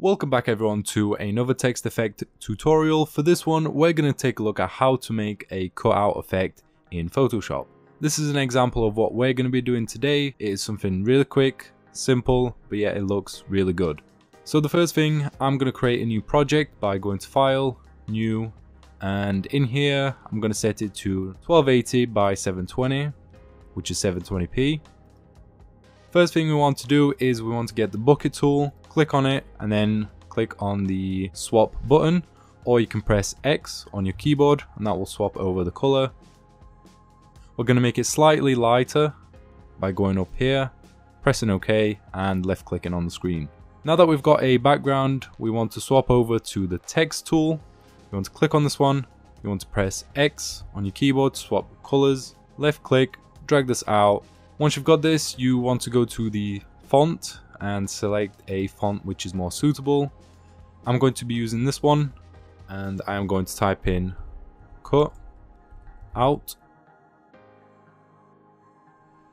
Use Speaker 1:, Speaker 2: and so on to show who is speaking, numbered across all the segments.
Speaker 1: Welcome back everyone to another text effect tutorial. For this one, we're going to take a look at how to make a cutout effect in Photoshop. This is an example of what we're going to be doing today. It is something really quick, simple, but yet it looks really good. So the first thing, I'm going to create a new project by going to File, New, and in here, I'm going to set it to 1280 by 720, which is 720p. First thing we want to do is we want to get the bucket tool, click on it, and then click on the swap button, or you can press X on your keyboard and that will swap over the color. We're going to make it slightly lighter by going up here, pressing OK, and left clicking on the screen. Now that we've got a background, we want to swap over to the text tool. You want to click on this one, you want to press X on your keyboard to swap colors, left click, drag this out. Once you've got this, you want to go to the font and select a font which is more suitable. I'm going to be using this one, and I am going to type in cut out.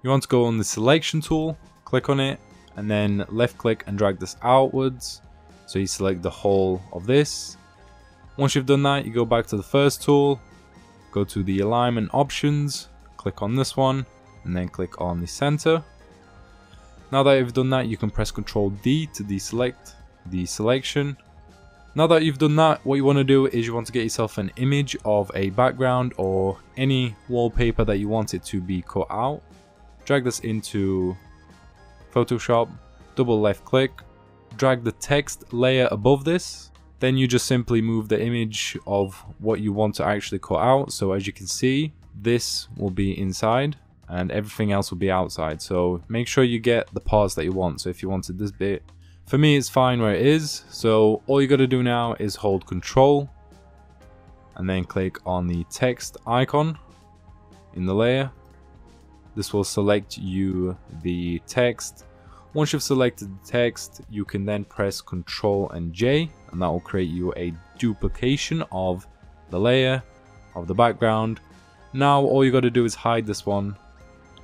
Speaker 1: You want to go on the selection tool, click on it, and then left click and drag this outwards, so you select the whole of this. Once you've done that, you go back to the first tool, go to the alignment options, click on this one, and then click on the center. Now that you've done that, you can press Ctrl D to deselect the selection. Now that you've done that, what you want to do is you want to get yourself an image of a background or any wallpaper that you want it to be cut out. Drag this into Photoshop, double left click, drag the text layer above this. Then you just simply move the image of what you want to actually cut out. So as you can see, this will be inside and everything else will be outside. So make sure you get the parts that you want. So if you wanted this bit, for me it's fine where it is. So all you got to do now is hold Control and then click on the text icon in the layer. This will select you the text. Once you've selected the text, you can then press Ctrl and J, and that will create you a duplication of the layer of the background. Now all you got to do is hide this one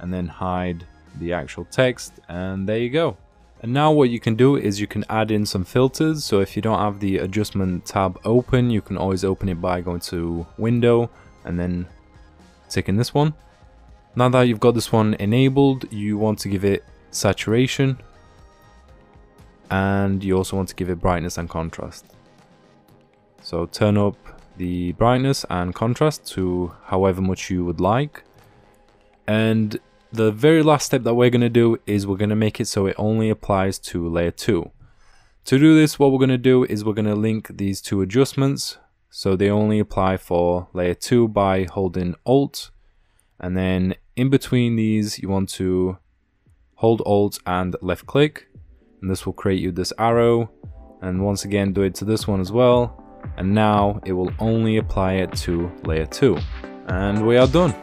Speaker 1: and then hide the actual text, and there you go. And now what you can do is you can add in some filters. So if you don't have the adjustment tab open, you can always open it by going to Window and then ticking this one. Now that you've got this one enabled, you want to give it saturation, and you also want to give it brightness and contrast. So turn up the brightness and contrast to however much you would like. And the very last step that we're going to do is we're going to make it so it only applies to layer 2. To do this, what we're going to do is we're going to link these two adjustments so they only apply for layer 2 by holding Alt, and then in between these you want to hold Alt and left click, and this will create you this arrow, and once again do it to this one as well, and now it will only apply it to layer 2, and we are done.